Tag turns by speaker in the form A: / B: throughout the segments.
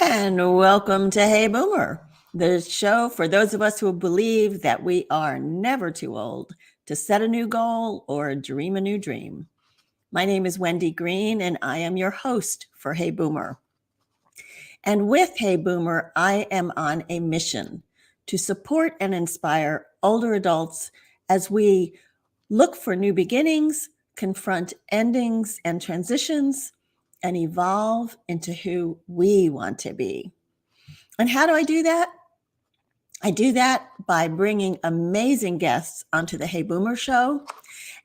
A: And welcome to Hey Boomer, the show for those of us who believe that we are never too old to set a new goal or dream a new dream. My name is Wendy Green, and I am your host for Hey Boomer. And with Hey Boomer, I am on a mission to support and inspire older adults as we look for new beginnings, confront endings and transitions, and evolve into who we want to be. And how do I do that? I do that by bringing amazing guests onto the Hey Boomer show.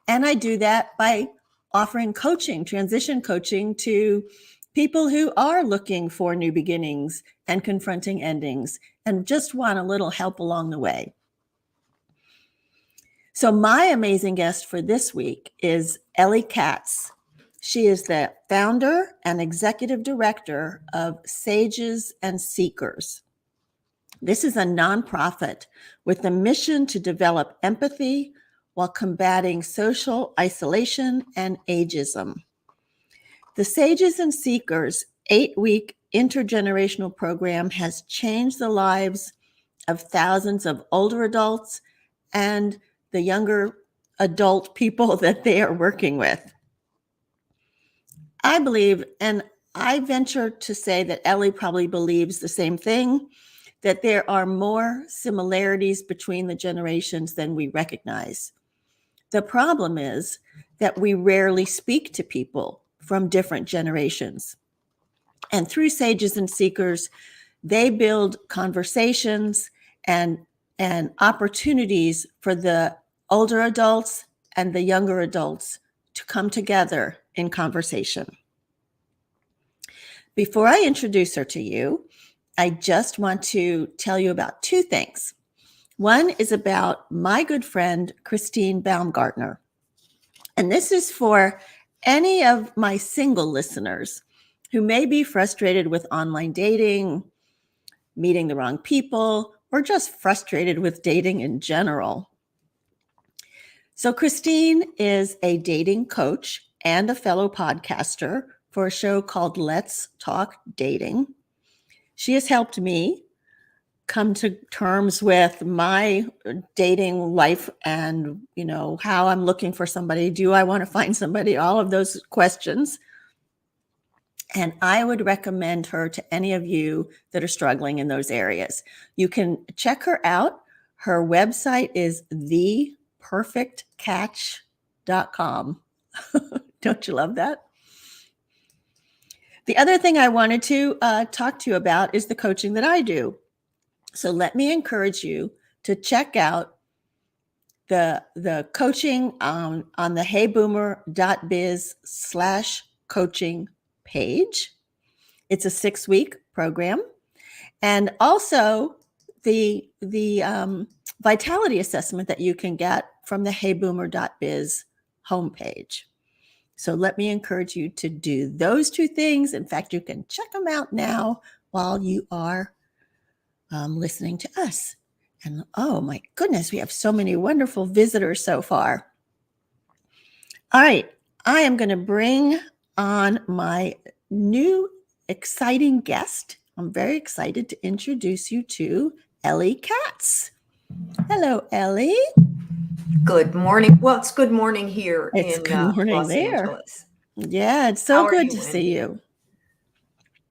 A: And I do that by offering coaching, transition coaching to people who are looking for new beginnings and confronting endings and just want a little help along the way. So my amazing guest for this week is Elly Katz. She is the founder and executive director of Sages and Seekers. This is a nonprofit with the mission to develop empathy while combating social isolation and ageism. The Sages and Seekers 8-week intergenerational program has changed the lives of thousands of older adults and the younger adult people that they are working with. I believe, and I venture to say that Elly probably believes the same thing, that there are more similarities between the generations than we recognize. The problem is that we rarely speak to people from different generations. And through Sages and Seekers, they build conversations and opportunities for the older adults and the younger adults to come together in conversation. Before I introduce her to you, I just want to tell you about two things. One is about my good friend, Christine Baumgartner. And this is for any of my single listeners who may be frustrated with online dating, meeting the wrong people, or just frustrated with dating in general. So Christine is a dating coach and a fellow podcaster for a show called Let's Talk Dating. She has helped me come to terms with my dating life and, how I'm looking for somebody. Do I want to find somebody? All of those questions. And I would recommend her to any of you that are struggling in those areas. You can check her out. Her website is theperfectcatch.com. Don't you love that? The other thing I wanted to talk to you about is the coaching that I do. So let me encourage you to check out the coaching on the heyboomer.biz/coaching page. It's a 6-week program. And also the vitality assessment that you can get from the heyboomer.biz homepage. So let me encourage you to do those two things. In fact, you can check them out now while you are listening to us. And oh my goodness, we have so many wonderful visitors so far. All right, I am going to bring on my new exciting guest. I'm very excited to introduce you to Elly Katz. Hello, Elly.
B: Good morning. Well, it's good morning here
A: It's
B: in
A: good morning
B: Los
A: there.
B: Angeles.
A: Yeah, it's so good to see you.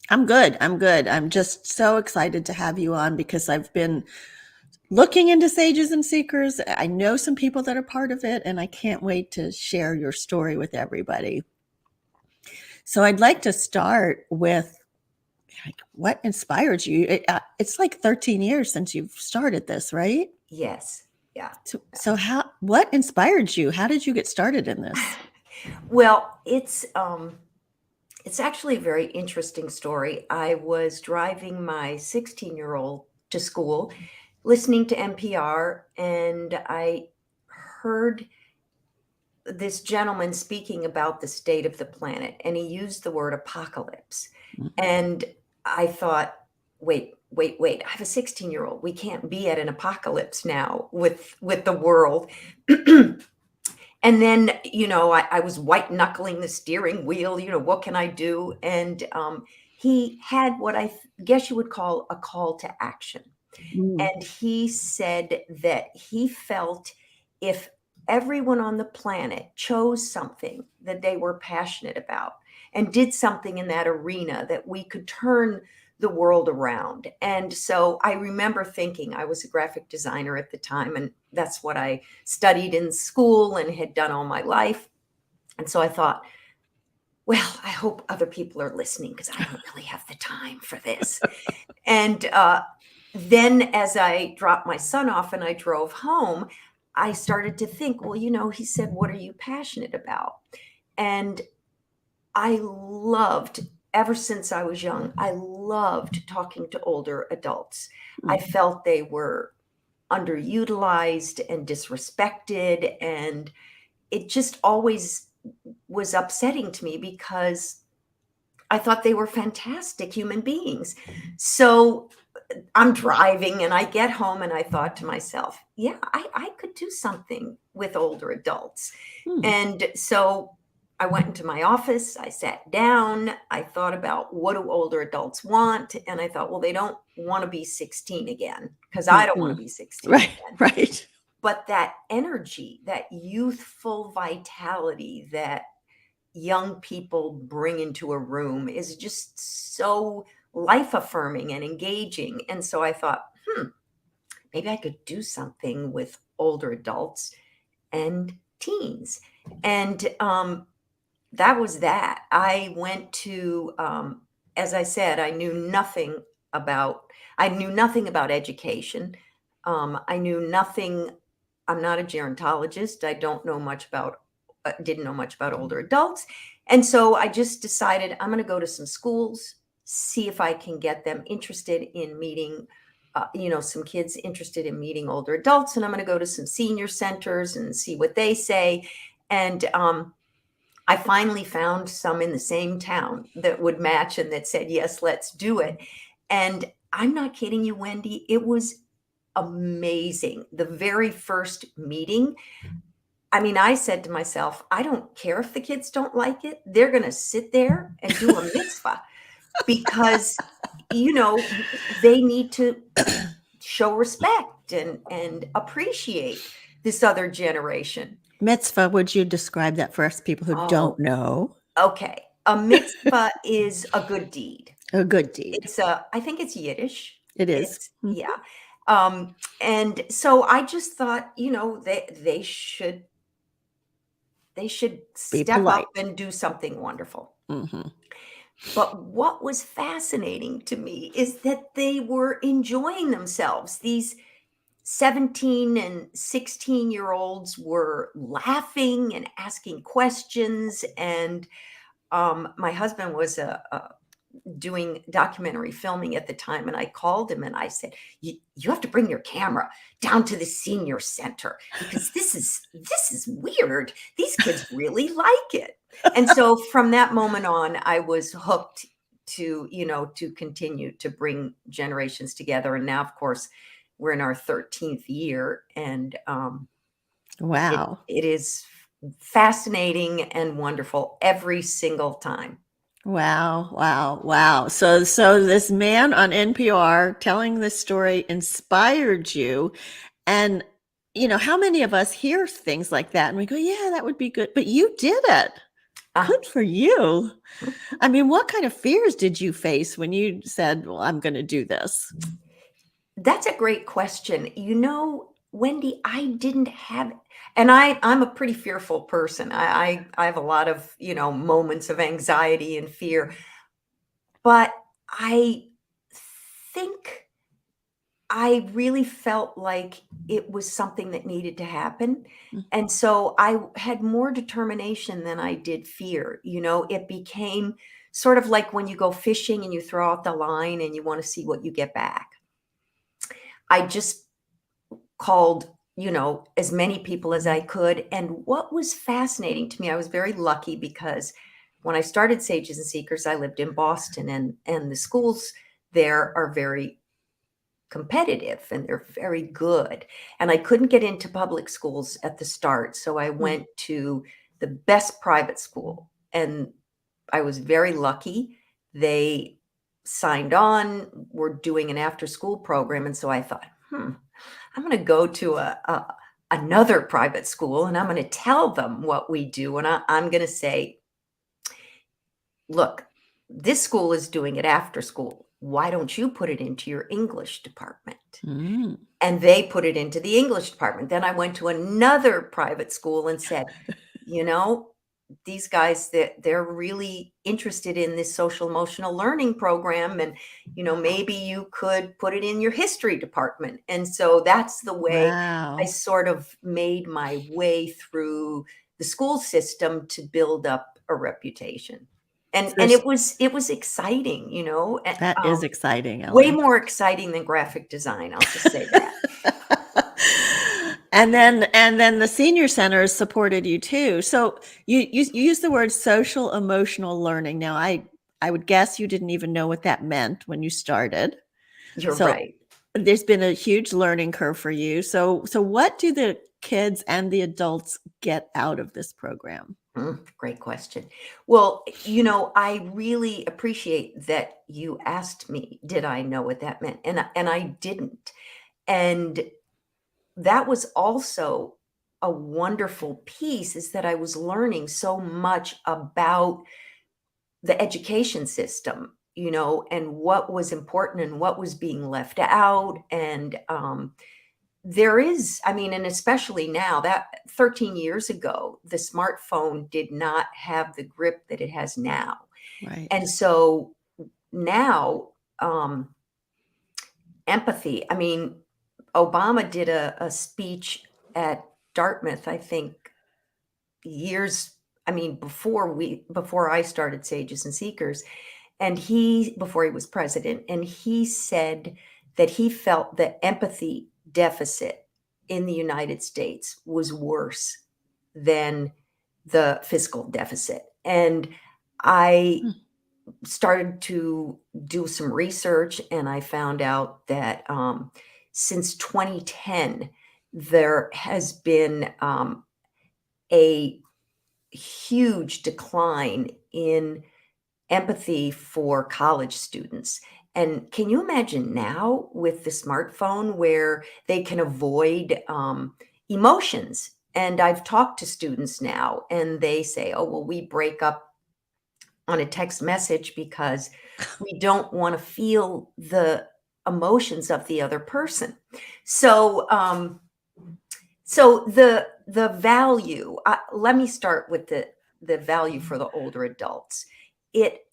A: I'm good. I'm just so excited to have you on because I've been looking into Sages and Seekers. I know some people that are part of it, and I can't wait to share your story with everybody. So I'd like to start with what inspired you? It's like 13 years since you've started this, right?
B: Yes. Yeah.
A: So what inspired you? How did you get started in this?
B: Well, it's actually a very interesting story. I was driving my 16-year-old to school, listening to NPR, and I heard this gentleman speaking about the state of the planet, and he used the word apocalypse. Mm-hmm. And I thought, wait, I have a 16-year-old. We can't be at an apocalypse now with the world. And then, I was white knuckling the steering wheel, what can I do? And he had what guess you would call a call to action.
A: Mm,
B: And he said that he felt if everyone on the planet chose something that they were passionate about and did something in that arena, that we could turn the world around. And so I remember thinking, I was a graphic designer at the time, and that's what I studied in school and had done all my life. And so I thought, well, I hope other people are listening because I don't really have the time for this. And then as I dropped my son off and I drove home, I started to think, well, he said, what are you passionate about? And I loved, ever since I was young, I loved talking to older adults. I
A: mm,
B: felt they were underutilized and disrespected. And it just always was upsetting to me because I thought they were fantastic human beings. So I'm driving and I get home and I thought to myself, yeah, I could do something with older adults.
A: mm,
B: And so I went into my office, I sat down, I thought about what do older adults want? And I thought, well, they don't want to be 16 again because I don't want to
A: mm.
B: be 16
A: Right,
B: again.
A: right.
B: But that energy, that youthful vitality that young people bring into a room is just so life affirming and engaging. And so I thought, maybe I could do something with older adults and teens. And that was that. I went to, as I said, I knew nothing about education. I knew nothing. I'm not a gerontologist. I don't know much about, didn't know much about older adults. And so I just decided I'm going to go to some schools, see if I can get them interested in meeting, some kids interested in meeting older adults. And I'm going to go to some senior centers and see what they say. And I finally found some in the same town that would match and that said, yes, let's do it. And I'm not kidding you, Wendy. It was amazing. The very first meeting, I mean, I said to myself, I don't care if the kids don't like it. They're going to sit there and do a mitzvah because, they need to show respect and appreciate this other generation.
A: Mitzvah, would you describe that for us people who
B: Oh,
A: don't know?
B: okay. A mitzvah is a good deed.
A: A good deed.
B: I think it's Yiddish.
A: It is.
B: It's,
A: Mhm.
B: yeah. And so I just thought, they should
A: Be
B: step up
A: polite.
B: and do something wonderful.
A: Mhm.
B: But what was fascinating to me is that they were enjoying themselves. These 17 and 16-year-olds were laughing and asking questions. And my husband was doing documentary filming at the time, and I called him and I said, you have to bring your camera down to the senior center because this is weird. These kids really like it. And so from that moment on, I was hooked to continue to bring generations together. And now, of course, we're in our 13th year, and it
A: Wow.
B: it is fascinating and wonderful every single time.
A: Wow, wow, wow. So this man on NPR telling this story inspired you. And how many of us hear things like that and we go, yeah, that would be good. But you did it.
B: Ah,
A: Good for you. I mean, what kind of fears did you face when you said, well, I'm going to do this?
B: that's a great question. Wendy, I didn't have, and I'm a pretty fearful person. I have a lot of, moments of anxiety and fear, but I think I really felt like it was something that needed to happen.
A: Mm.
B: And so I had more determination than I did fear. It became sort of like when you go fishing and you throw out the line and you want to see what you get back. I just called, as many people as I could. And what was fascinating to me, I was very lucky because when I started Sages and Seekers, I lived in Boston, and the schools there are very competitive and they're very good. And I couldn't get into public schools at the start. So I went to the best private school, and I was very lucky. They signed on, were doing an after school program. And so I thought, I'm going to go to another private school and I'm going to tell them what we do. And I'm going to say, look, this school is doing it after school. Why don't you put it into your English department?
A: Mm.
B: And they put it into the English department. Then I went to another private school and said, you know, these guys, they're really interested in this social emotional learning program. And, maybe you could put it in your history department. And so that's the way I
A: Wow.
B: sort of made my way through the school system to build up a reputation. And
A: So
B: it was exciting,
A: that is exciting,
B: way
A: Elly.
B: more exciting than graphic design. I'll just say that.
A: And then the senior centers supported you too. So you use the word social emotional learning. Now I would guess you didn't even know what that meant when you started.
B: You're
A: So
B: right.
A: there's been a huge learning curve for you. So what do the kids and the adults get out of this program?
B: Great question. Well, I really appreciate that you asked me, did I know what that meant? And I didn't. And that was also a wonderful piece, is that I was learning so much about the education system, and what was important and what was being left out. And there is, and especially now, that 13 years ago, the smartphone did not have the grip that it has now.
A: Right.
B: And so now, um, empathy, Obama did a speech at Dartmouth, I think years, before I started Sages and Seekers, and before he was president, and he said that he felt the empathy deficit in the United States was worse than the fiscal deficit. And I started to do some research, and I found out that since 2010, there has been a huge decline in empathy for college students. And can you imagine now with the smartphone where they can avoid emotions? And I've talked to students now, and they say, oh, well, we break up on a text message because we don't want to feel the emotions of the other person. So, the value, let me start with the value for the older adults. It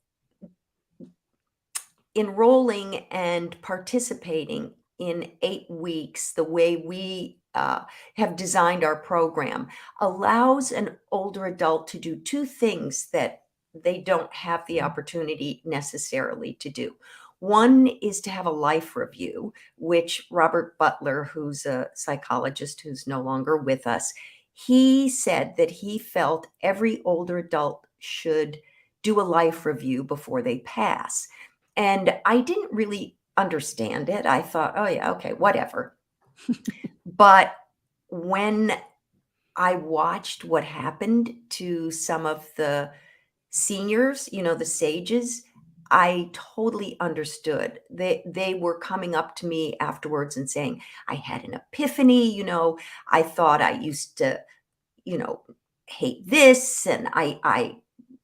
B: Enrolling and participating in 8 weeks, the way we have designed our program, allows an older adult to do two things that they don't have the opportunity necessarily to do. One is to have a life review, which Robert Butler, who's a psychologist who's no longer with us, he said that he felt every older adult should do a life review before they pass. And I didn't really understand it. I thought, oh, yeah, okay, whatever. But when I watched what happened to some of the seniors, the sages, I totally understood. They were coming up to me afterwards and saying, I had an epiphany, I thought I used to, you know, hate this, and I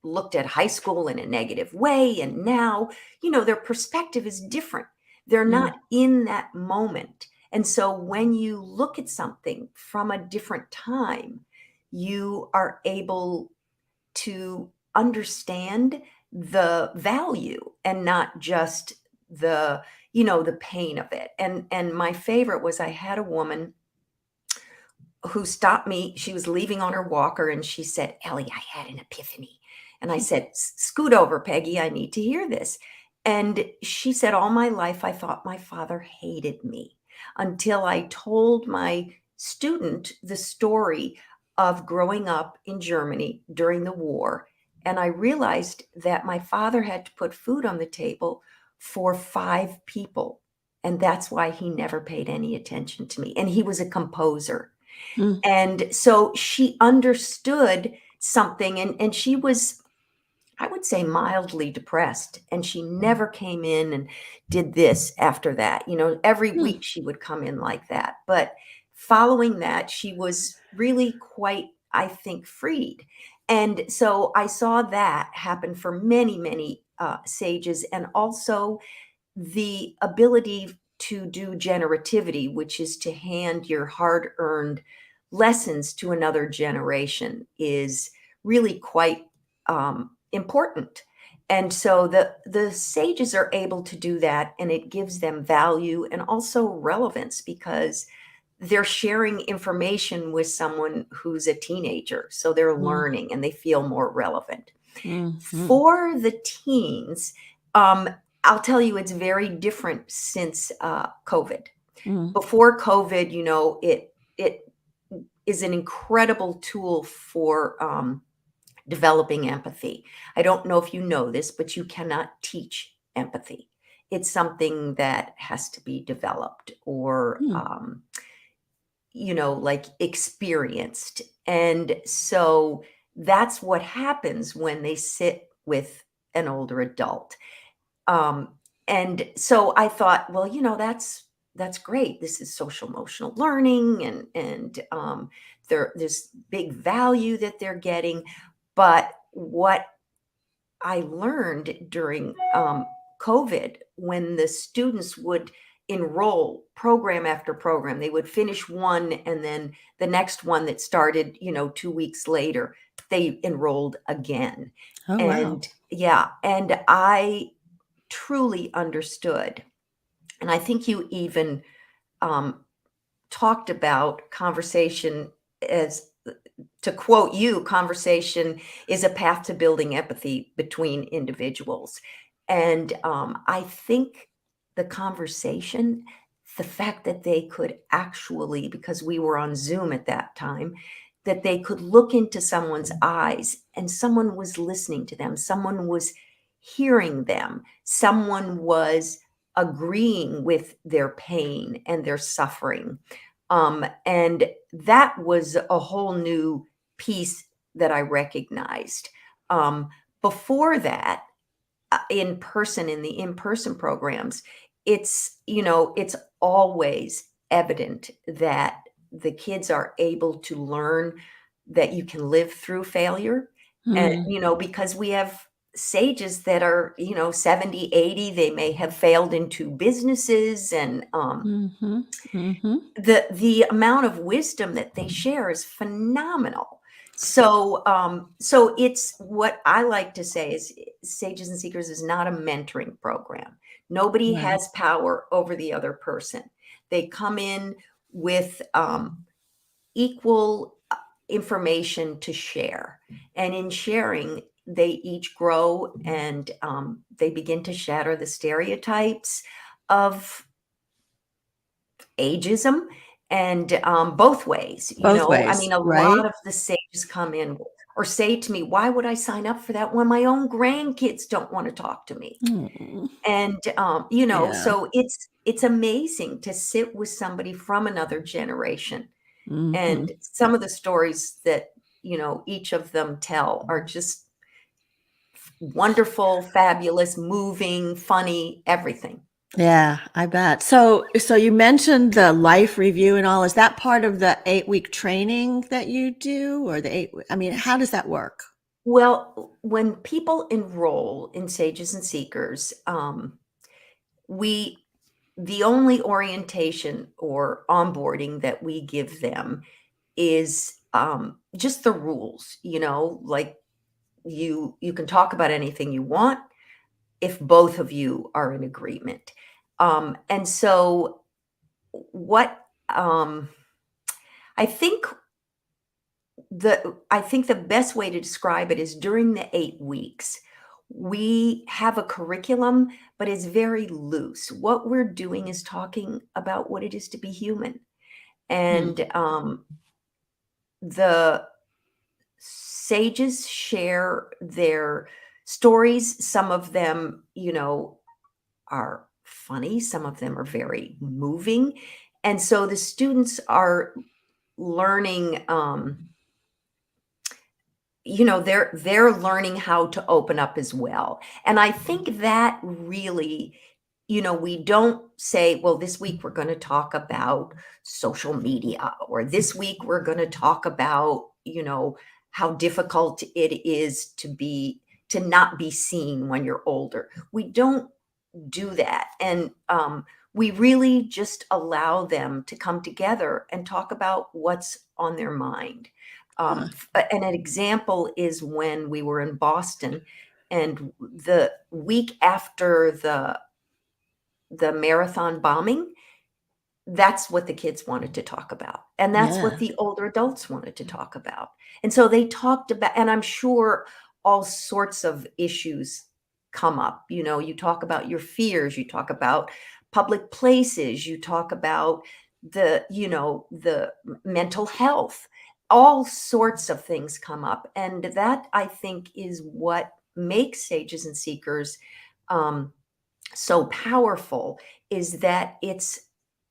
B: looked at high school in a negative way, and now, their perspective is different. They're not in that moment. And so when you look at something from a different time, you are able to understand the value and not just the pain of it. And my favorite was, I had a woman who stopped me. She was leaving on her walker and she said, Elly, I had an epiphany. And I said, scoot over, Peggy. I need to hear this. And she said, all my life, I thought my father hated me until I told my student the story of growing up in Germany during the war. And I realized that my father had to put food on the table for 5 people. And that's why he never paid any attention to me. And he was a composer.
A: Mm.
B: And so she understood something, and she was, I would say, mildly depressed. And she never came in and did this after that. Every
A: Mm.
B: week she would come in like that. But following that, she was really quite, I think, freed. And so I saw that happen for many, many sages, and also the ability to do generativity, which is to hand your hard earned lessons to another generation, is really quite important. And so the sages are able to do that, and it gives them value and also relevance, because they're sharing information with someone who's a teenager. So they're
A: Mm.
B: learning and they feel more relevant.
A: Mhm.
B: For the teens, um, I'll tell you, it's very different since COVID.
A: Mm.
B: Before COVID, it is an incredible tool for developing empathy. I don't know if you know this, but you cannot teach empathy. It's something that has to be developed, or
A: Mm.
B: like, experienced. And so that's what happens when they sit with an older adult. Um, and so I thought, well, that's great. This is social emotional learning, and there's big value that they're getting. But what I learned during COVID, when the students would enroll program after program, they would finish one, and then the next one that started, 2 weeks later, they enrolled again.
A: Oh, wow.
B: And yeah, and I truly understood. And I think you even um, talked about conversation as, to quote you, conversation is a path to building empathy between individuals. And I think the conversation, the fact that they could actually, because we were on Zoom at that time, that they could look into someone's eyes and someone was listening to them, someone was hearing them, someone was agreeing with their pain and their suffering. And that was a whole new piece that I recognized. Um, Before that, in the in-person programs, it's always evident that the kids are able to learn that you can live through failure. And,
A: Mm.
B: because we have sages that are, 70, 80, they may have failed into businesses, and
A: Mhm. Mhm.
B: the amount of wisdom that they share is phenomenal. So it's, what I like to say is, Sages and Seekers is not a mentoring program. Nobody
A: Right.
B: has power over the other person. They come in with equal information to share, and in sharing, they each grow, and they begin to shatter the stereotypes of ageism, and both ways.
A: Both
B: I
A: ways,
B: mean, a lot
A: right?
B: of the sages come in or say to me, why would I sign up for that when my own grandkids don't want to talk to me?
A: Mm.
B: And
A: Yeah.
B: so it's amazing to sit with somebody from another generation. And
A: Mhm.
B: some of the stories that each of them tell are just wonderful, fabulous, moving, funny, everything.
A: Yeah, I bet. So you mentioned the life review and all. Is that part of the 8-week training that you do, or the I mean, how does that work?
B: Well, when people enroll in Sages and Seekers, we the only orientation or onboarding that we give them is just the rules. Like, you can talk about anything you want if both of you are in agreement. And so, what I think the best way to describe it is, during the 8 weeks, we have a curriculum, but it's very loose. What we're doing is talking about what it is to be human.
A: Hmm.
B: And the sages share their stories. Some of them, are funny, some of them are very moving. And so the students are learning, they're learning how to open up as well. And I think that really, we don't say, well, this week we're going to talk about social media, or this week we're going to talk about, how difficult it is to not be seen when you're older. We don't do that. And we really just allow them to come together and talk about what's on their mind.
A: Huh.
B: And an example is when we were in Boston, and the week after the marathon bombing, that's what the kids wanted to talk about. And that's what
A: Yeah.
B: the older adults wanted to talk about. And so they talked about, and I'm sure all sorts of issues come up. You talk about your fears, you talk about public places, you talk about the mental health, all sorts of things come up. And that, I think, is what makes Sages and Seekers um, so powerful, is that it's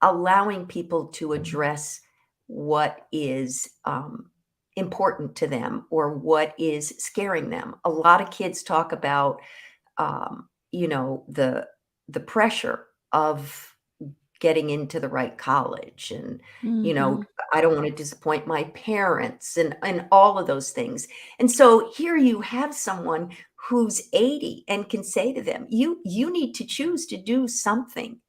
B: allowing people to address what is important to them or what is scaring them. A lot of kids talk about, the pressure of getting into the right college, and
A: Hmm.
B: I don't want to disappoint my parents, and all of those things. And so here you have someone who's 80 and can say to them, you need to choose to do something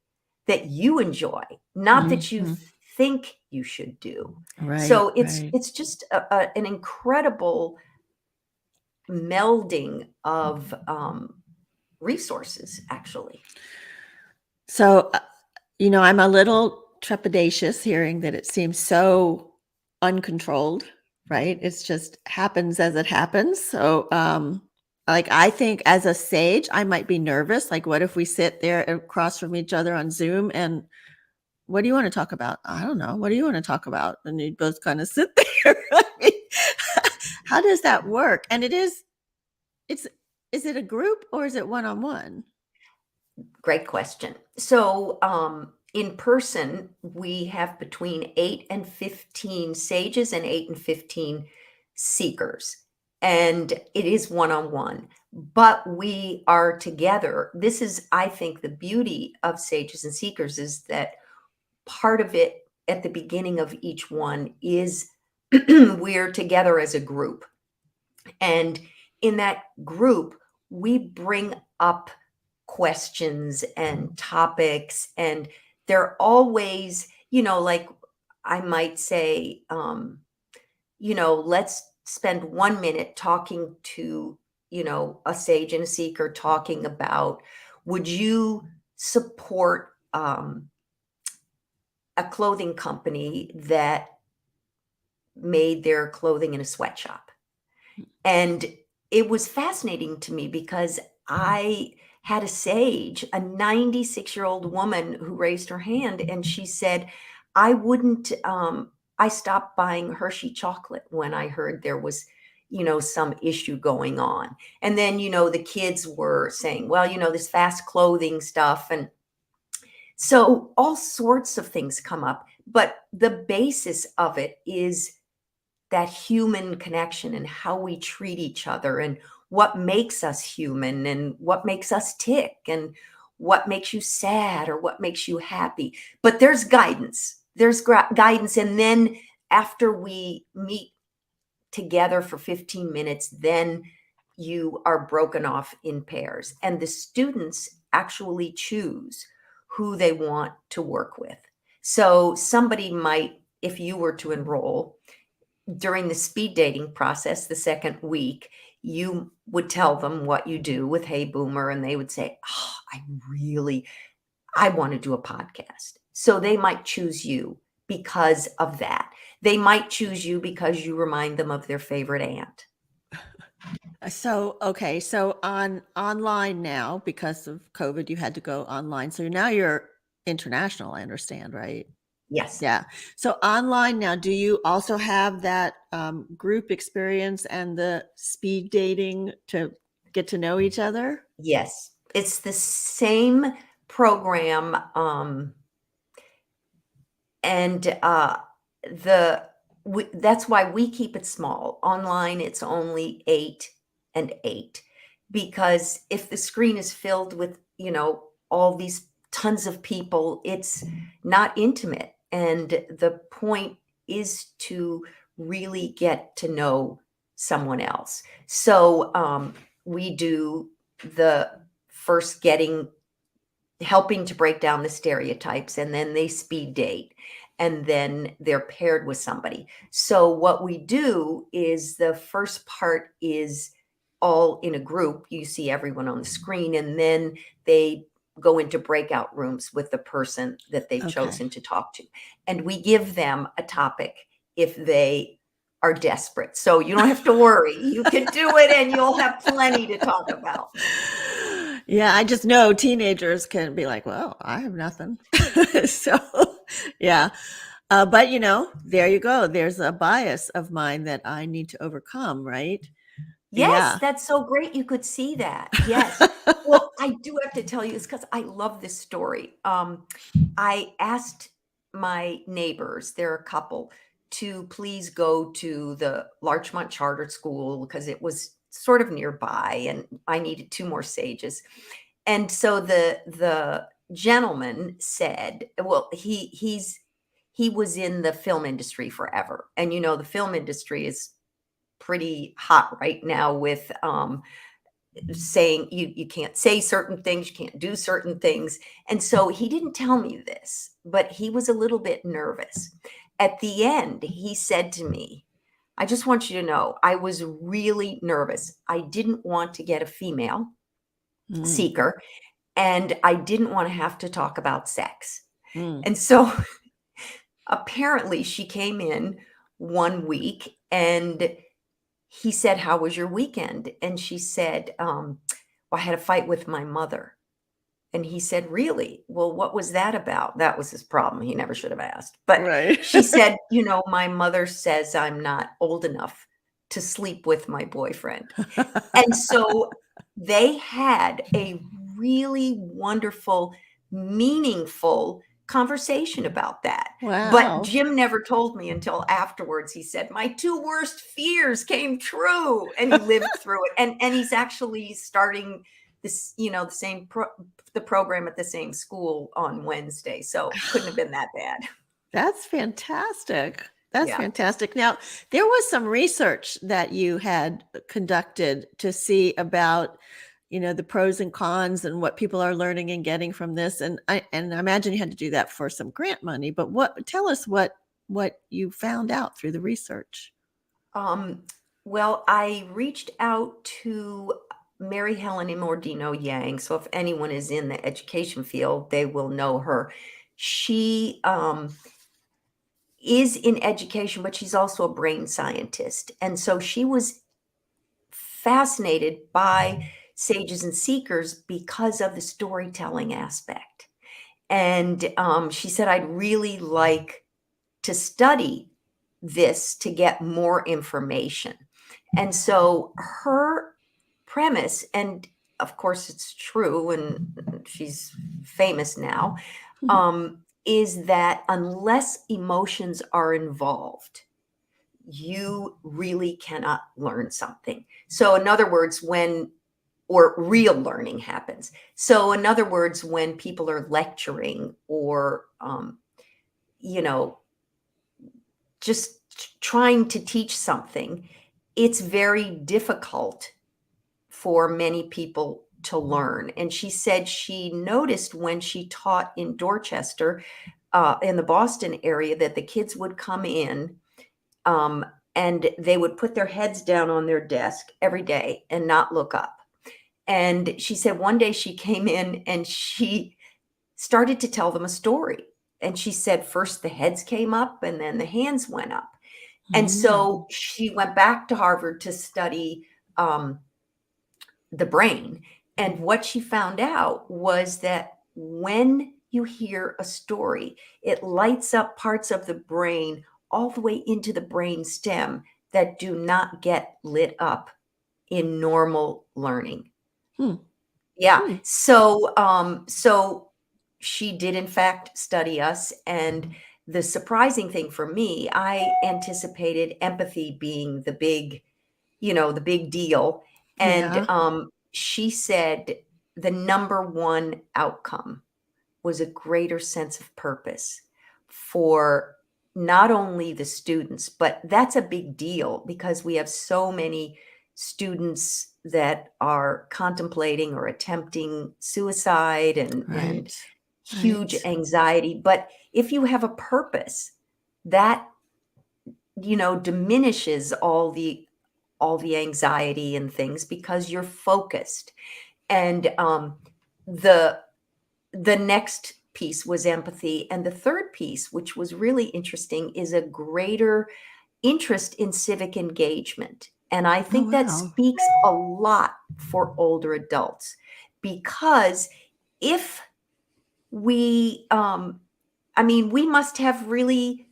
B: that you enjoy, not that you
A: Hmm.
B: think you should do.
A: Right.
B: So it's
A: Right.
B: it's just an incredible melding of resources, actually.
A: So, I'm a little trepidatious hearing that it seems so uncontrolled, right? It's just happens as it happens. So, like, I think as a sage, I might be nervous. Like, what if we sit there across from each other on Zoom and what do you want to talk about? I don't know. What do you want to talk about? And you both kind of sit there. I mean, how does that work? And it's, is it a group or is it one on one?
B: Great question. So, in person, we have between 8 and 15 sages and 8 and 15 seekers, and it is one-on-one, but we are together. This is, I think, the beauty of sages and seekers, is that part of it at the beginning of each one is we're together as a group. And in that group, we bring up questions and topics, and they're always, like I might say, let's spend 1 minute talking to, a sage and a seeker, talking about, would you support a clothing company that made their clothing in a sweatshop? And it was fascinating to me because I had a sage, a 96-year-old woman, who raised her hand and she said, I wouldn't, I stopped buying Hershey chocolate when I heard there was, some issue going on. And then, the kids were saying, well, this fast clothing stuff. And so all sorts of things come up. But the basis of it is that human connection and how we treat each other, and what makes us human, and what makes us tick, and what makes you sad or what makes you happy. But there's guidance. Guidance. And then after we meet together for 15 minutes, then you are broken off in pairs. And the students actually choose who they want to work with. So somebody might, if you were to enroll, during the speed dating process, the second week, you would tell them what you do with Hey Boomer, and they would say, oh, I want to do a podcast. So they might choose you because of that. They might choose you because you remind them of their favorite aunt.
A: So, okay, so on online now, because of COVID, you had to go online. So now you're international, I understand, right?
B: Yes.
A: Yeah. So online now, do you also have that group experience and the speed dating to get to know each other?
B: Yes. It's the same program, and that's why we keep it small. Online, it's only 8 and 8, because if the screen is filled with, all these tons of people, it's not intimate. And the point is to really get to know someone else. So we do the first helping to break down the stereotypes, and then they speed date, and then they're paired with somebody. So what we do is the first part is all in a group. You see everyone on the screen, and then they go into breakout rooms with the person that they've
A: Okay.
B: chosen to talk to. And we give them a topic if they are desperate. So you don't have to worry. You can do it and you'll have plenty to talk about.
A: Yeah, I just know teenagers can be like, well, I have nothing. So, yeah. But there you go. There's a bias of mine that I need to overcome, right?
B: Yes,
A: Yeah.
B: that's so great you could see that. Yes. Well, I do have to tell you this because I love this story. I asked my neighbors, they're a couple, to please go to the Larchmont Charter School because it was sort of nearby and I needed 2 more sages. And so the gentleman said, well, he was in the film industry forever. And the film industry is pretty hot right now with saying you can't say certain things, you can't do certain things. And so he didn't tell me this, but he was a little bit nervous. At the end, he said to me, I just want you to know, I was really nervous. I didn't want to get a female
A: Mm,
B: seeker, and I didn't want to have to talk about sex.
A: mm.
B: And so apparently she came in one week and he said, how was your weekend? And she said, well, I had a fight with my mother. And he said, really? Well, what was that about? That was his problem. He never should have asked. But
A: Right.
B: she said, my mother says I'm not old enough to sleep with my boyfriend. And so they had a really wonderful, meaningful conversation about that. But
A: Wow.
B: Jim never told me until afterwards. He said, my 2 worst fears came true, and he lived through it. And he's actually starting this, the program at the same school on Wednesday. So couldn't have been that bad.
A: That's fantastic. That's
B: Yeah.
A: fantastic. Now, there was some research that you had conducted to see about, the pros and cons and what people are learning and getting from this. And I imagine you had to do that for some grant money. But tell us what you found out through the research.
B: Well, I reached out to Mary Helen Imordino Yang. So if anyone is in the education field, they will know her. She is in education, but she's also a brain scientist. And so she was fascinated by sages and seekers because of the storytelling aspect. And she said, I'd really like to study this to get more information. And so her premise, and of course it's true, and she's famous now, is that unless emotions are involved, you really cannot learn something. So in other words, or real learning happens. So in other words, when people are lecturing or, just trying to teach something, it's very difficult for many people to learn. And she said she noticed when she taught in Dorchester, in the Boston area, that the kids would come in and they would put their heads down on their desk every day and not look up. And she said one day she came in and she started to tell them a story. And she said first the heads came up and then the hands went up. And so she went back to Harvard to study the brain. And what she found out was that when you hear a story, it lights up parts of the brain all the way into the brain stem that do not get lit up in normal learning.
A: Hmm.
B: Yeah. So she did in fact study us. And the surprising thing for me, I anticipated empathy being the big, the big deal. And
A: Yeah.
B: she said the number one outcome was a greater sense of purpose for not only the students, but that's a big deal because we have so many students that are contemplating or attempting suicide and
A: Right.
B: huge
A: Right.
B: anxiety. But if you have a purpose, that diminishes all the anxiety and things because you're focused. And the the next piece was empathy. And the third piece, which was really interesting, is a greater interest in civic engagement. And I
A: Oh,
B: think that
A: wow.
B: speaks a lot for older adults because if we must have really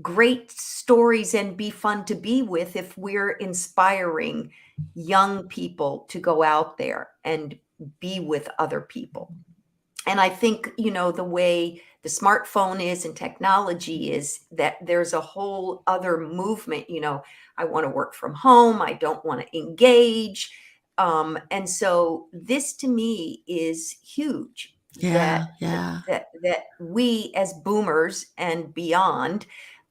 B: great stories and be fun to be with if we're inspiring young people to go out there and be with other people. And I think, the way the smartphone is and technology is that there's a whole other movement, I want to work from home, I don't want to engage. And so this to me is huge
A: Yeah.
B: that
A: Yeah.
B: that we as boomers and beyond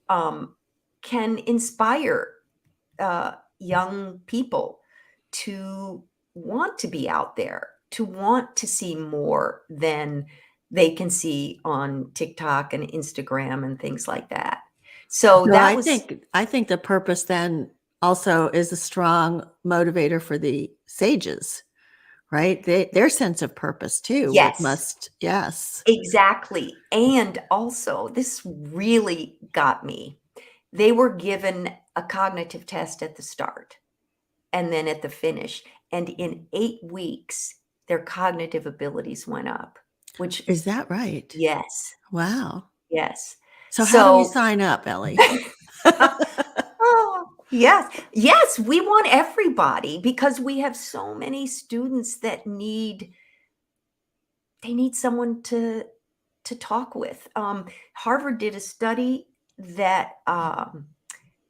B: um, can inspire young people to want to be out there, to want to see more than they can see on TikTok and Instagram and things like that. So
A: So
B: that was,
A: I think the purpose then also is a strong motivator for the sages, right? Their sense of purpose too
B: yes,
A: yes.
B: exactly. And also, this really got me. They were given a cognitive test at the start and then at the finish. And in 8 weeks, their cognitive abilities went up, which,
A: Is that right?
B: yes,
A: Wow.
B: yes.
A: So how do we
B: So,
A: sign up, Ellie?
B: oh, yes, yes, we want everybody because we have so many students that they need someone to talk with. Harvard did a study that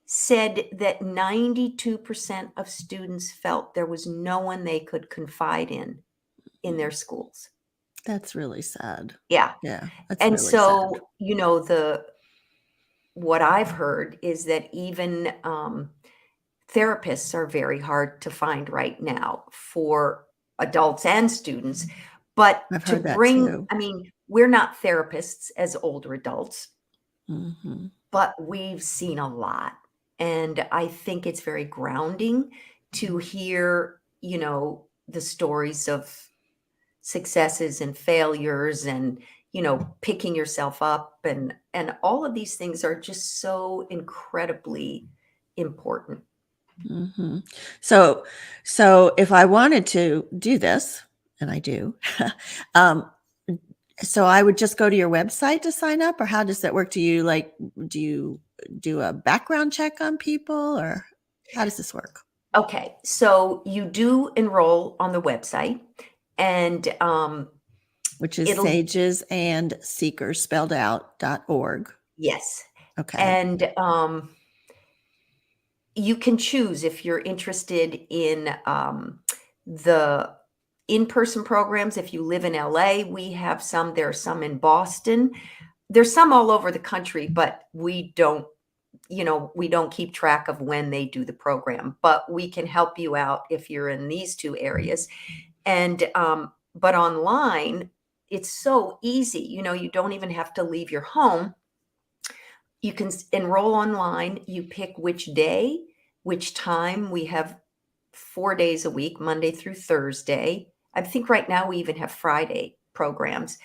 B: said that 92% of students felt there was no one they could confide in their schools.
A: That's really sad.
B: Yeah.
A: Yeah, that's
B: And
A: really sad.
B: so, the what I've heard is that even therapists are very hard to find right now for adults and students. But
A: I've
B: to
A: heard that
B: bring,
A: too.
B: I mean, we're not therapists as older adults,
A: Mhm.
B: but we've seen a lot. And I think it's very grounding to hear, the stories of successes and failures and, picking yourself up and all of these things are just so incredibly important.
A: Mhm. So so if I wanted to do this, and I do, um, so I would just go to your website to sign up, or how does that work? Do you do a background check on people, or how does this work?
B: Okay, so you do enroll on the website and
A: Which is
B: it'll
A: sages and seekers spelled out.org.
B: yes.
A: Okay.
B: And you can choose if you're interested in the in-person programs. If you live in LA, we have some. There are some in Boston. There's some all over the country, but we don't keep track of when they do the program. But we can help you out if you're in these two areas. And but online, it's so easy. You don't even have to leave your home. You can enroll online. You pick which day, which time. We have 4 days a week, Monday through Thursday. I think right now we even have Friday programs.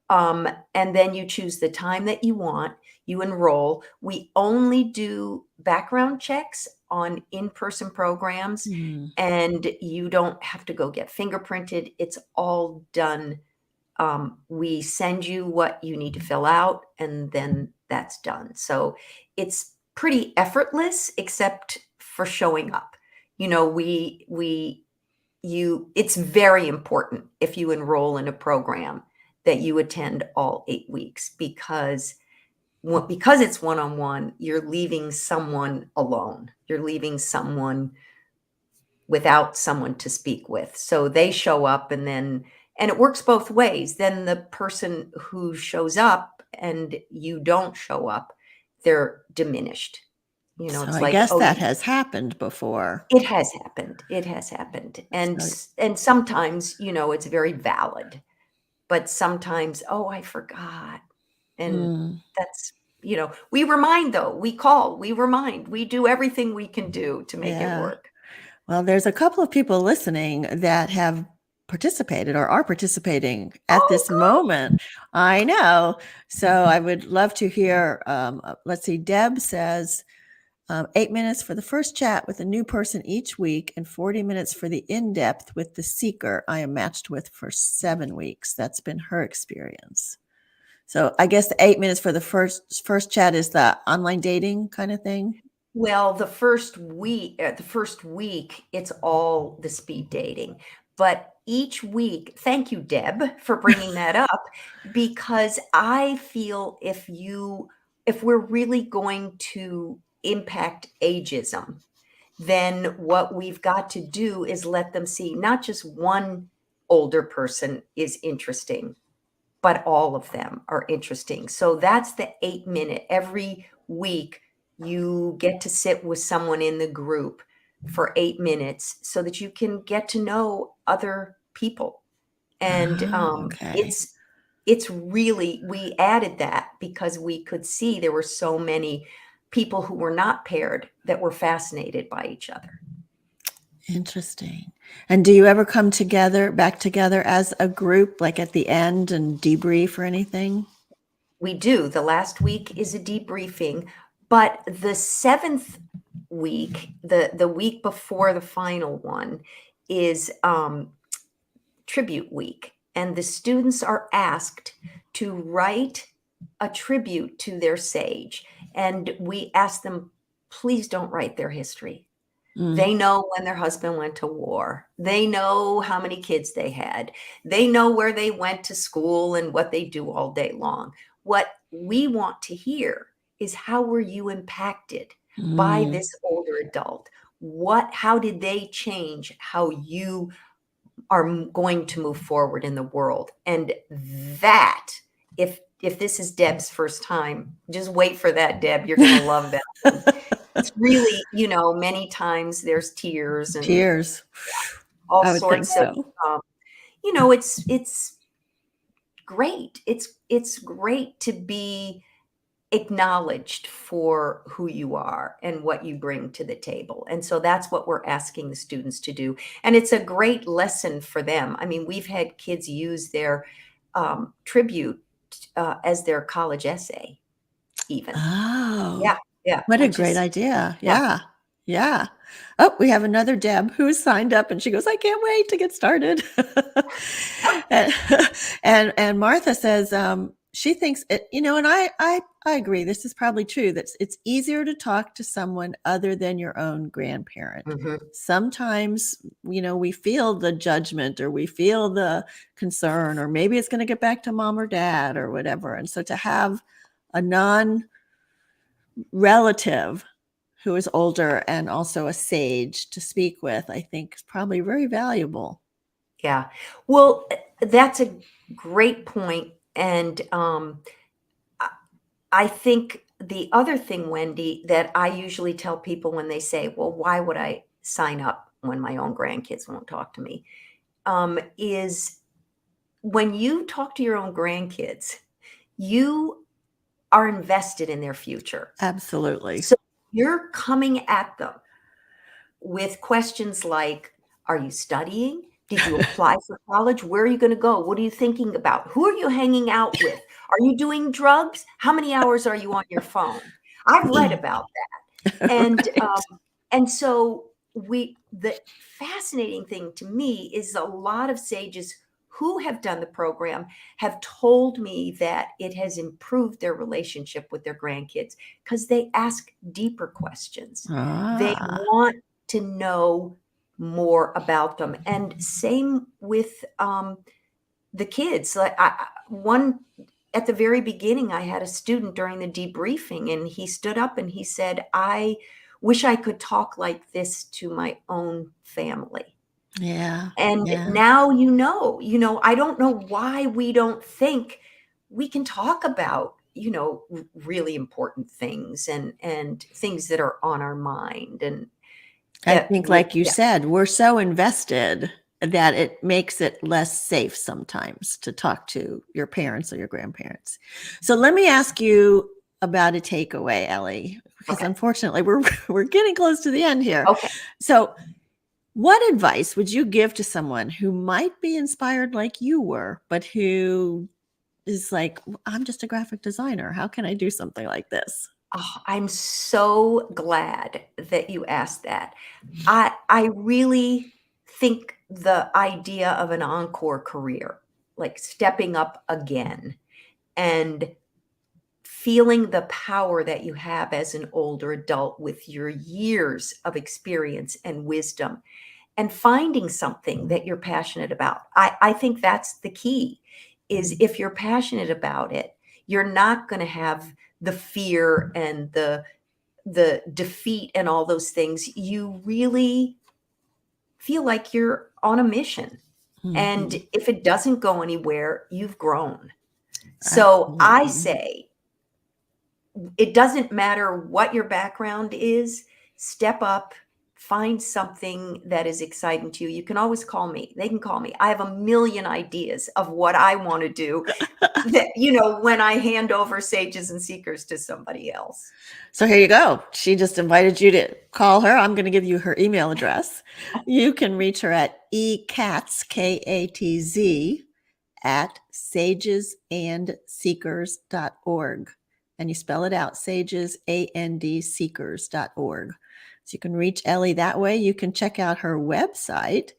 B: And then you choose the time that you want. You enroll. We only do background checks on in-person programs,
A: Mm,
B: and you don't have to go get fingerprinted. It's all done. We send you what you need to fill out, and then that's done. So it's pretty effortless, except for showing up. It's very important if you enroll in a program that you attend all 8 weeks, because it's one-on-one, you're leaving someone alone. You're leaving someone without someone to speak with. So they show up, and it works both ways. Then the person who shows up and you don't show up, they're diminished.
A: So
B: It's
A: I
B: like,
A: guess
B: "Oh,
A: that has happened before.
B: it has happened. It has happened." And
A: So,
B: and sometimes, it's very valid, but sometimes, "Oh, I forgot." And
A: mm,
B: that's, we remind though. We call, we remind, we do everything we can do to make it
A: yeah.
B: work.
A: Well, there's a couple of people listening that have participated or are participating at
B: Oh,
A: this
B: good.
A: moment. I know. So I would love to hear. Let's see. Deb says 8 minutes for the first chat with a new person each week and 40 minutes for the in-depth with the seeker I am matched with for 7 weeks. That's been her experience. So I guess the 8 minutes for the first chat is the online dating kind of thing.
B: Well, the first week, it's all the speed dating. But each week, thank you, Deb, for bringing that up, because I feel if we're really going to impact ageism, then what we've got to do is let them see not just one older person is interesting, but all of them are interesting. So that's the 8 minute. Every week, you get to sit with someone in the group for 8 minutes so that you can get to know other people. And
A: Okay.
B: it's really, we added that because we could see there were so many people who were not paired that were fascinated by each other.
A: Interesting. And do you ever come back together as a group, like at the end and debrief or anything?
B: We do. The last week is a debriefing, but the seventh week, the week before the final one, is tribute week, and the students are asked to write a tribute to their sage, and we ask them, please don't write their history.
A: Mm.
B: They know when their husband went to war. They know how many kids they had. They know where they went to school and what they do all day long. What we want to hear is, how were you impacted by
A: Mm.
B: this older adult? How did they change how you are going to move forward in the world? And that, if this is Deb's first time, just wait for that, Deb. You're going to love that one. It's really, many times there's tears and
A: Tears.
B: all
A: I would think
B: sorts of,
A: so.
B: it's great. It's great to be acknowledged for who you are and what you bring to the table. And so that's what we're asking the students to do. And it's a great lesson for them. I mean, we've had kids use their tribute as their college essay, even.
A: Oh,
B: Yeah, yeah,
A: what a
B: which
A: great
B: is,
A: idea.
B: yeah.
A: Yeah. Yeah. Oh, we have another Deb who's signed up and she goes, I can't wait to get started. and, and Martha says, she thinks it, and I agree. This is probably true that it's easier to talk to someone other than your own grandparent.
B: Mhm.
A: Sometimes, we feel the judgment or we feel the concern, or maybe it's going to get back to mom or dad or whatever. And so to have a non-relative who is older and also a sage to speak with, I think is probably very valuable.
B: Yeah. Well, that's a great point. And I I think the other thing, Wendy, that I usually tell people when they say, well, why would I sign up when my own grandkids won't talk to me? Is when you talk to your own grandkids, you are invested in their future.
A: Absolutely.
B: So you're coming at them with questions like, are you studying? Did you apply for college? Where are you going to go? What are you thinking about? Who are you hanging out with? Are you doing drugs? How many hours are you on your phone? I've read about that. And
A: Right.
B: so the fascinating thing to me is a lot of sages who have done the program have told me that it has improved their relationship with their grandkids because they ask deeper questions. They
A: Ah,
B: want to know more about them. And same with the kids. Like at the very beginning, I had a student during the debriefing, and he stood up and he said, "I wish I could talk like this to my own family."
A: Yeah.
B: And
A: Yeah.
B: now, I don't know why we don't think we can talk about, really important things and things that are on our mind. And
A: I think, like you
B: yeah.
A: said, we're so invested that it makes it less safe sometimes to talk to your parents or your grandparents. So let me ask you about a takeaway, Elly, because
B: Okay.
A: unfortunately we're getting close to the end here.
B: Okay.
A: So what advice would you give to someone who might be inspired like you were, but who is like, I'm just a graphic designer. How can I do something like this?
B: Oh, I'm so glad that you asked that. I really think the idea of an encore career, like stepping up again and feeling the power that you have as an older adult with your years of experience and wisdom, and finding something that you're passionate about. I think that's the key, is if you're passionate about it, you're not going to have the fear and the defeat and all those things. You really feel like you're on a mission. And
A: Mhm.
B: if it doesn't go anywhere, you've grown. So I
A: Absolutely.
B: say, it doesn't matter what your background is, step up, find something that is exciting to you. You can always call me. They can call me. I have a million ideas of what I want to do that, when I hand over Sages and Seekers to somebody else.
A: So here you go. She just invited you to call her. I'm going to give you her email address. You can reach her at ekatz, Katz, at sagesandseekers.org. And you spell it out, sagesandseekers.org. So you can reach Elly that way. You can check out her website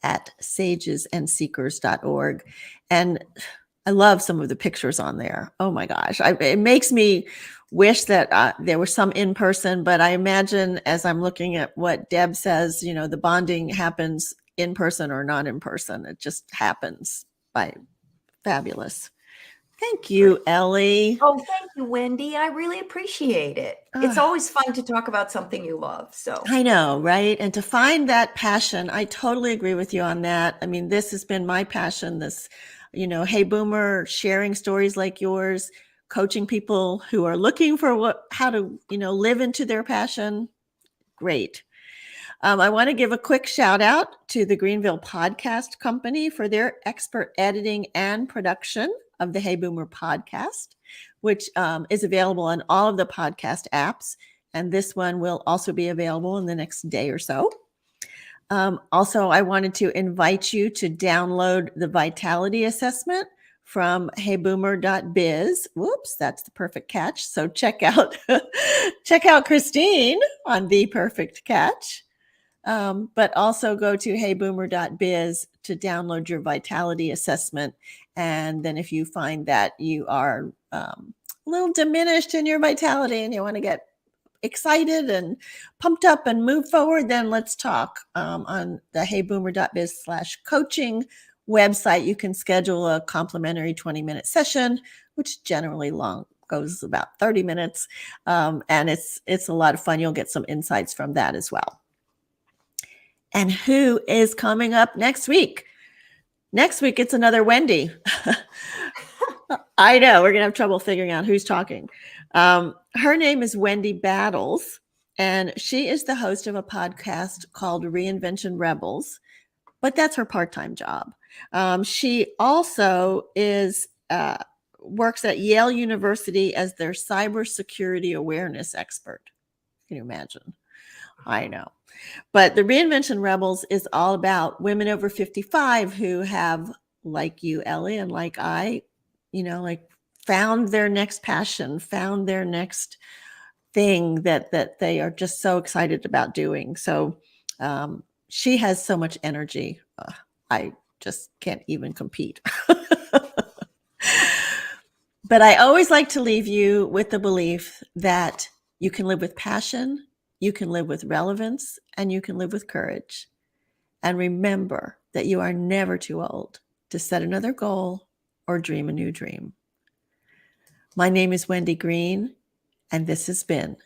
A: at sagesandseekers.org. And I love some of the pictures on there. Oh my gosh. It makes me wish that there was some in person, but I imagine as I'm looking at what Deb says, the bonding happens in person or not in person. It just happens by fabulous. Thank you, Elly.
B: Oh, thank you, Wendy. I really appreciate it. It's always fun to talk about something you love. So,
A: I know, right? And to find that passion, I totally agree with you on that. I mean, this has been my passion, this, Hey Boomer, sharing stories like yours, coaching people who are looking for how to, live into their passion. Great. I want to give a quick shout out to the Greenville Podcast Company for their expert editing and production of the Hey Boomer podcast, which is available on all of the podcast apps. And this one will also be available in the next day or so. Also, I wanted to invite you to download the vitality assessment from heyboomer.biz. Whoops, that's the perfect catch. So check out Christine on The Perfect Catch. But also go to heyboomer.biz to download your vitality assessment. And then if you find that you are a little diminished in your vitality and you want to get excited and pumped up and move forward, then let's talk on the heyboomer.biz/coaching website. You can schedule a complimentary 20-minute session, which generally goes about 30 minutes. And it's a lot of fun. You'll get some insights from that as well. And who is coming up next week? Next week, it's another Wendy. I know, we're going to have trouble figuring out who's talking. Her name is Wendy Battles, and she is the host of a podcast called Reinvention Rebels, but that's her part-time job. She also works at Yale University as their cybersecurity awareness expert. Can you imagine? I know. But the Reinvention Rebels is all about women over 55 who have, like you, Elly, and like I, found their next passion, found their next thing that they are just so excited about doing. So she has so much energy. I just can't even compete. But I always like to leave you with the belief that you can live with passion, you can live with relevance, and you can live with courage. And remember that you are never too old to set another goal or dream a new dream. My name is Wendy Green, and this has been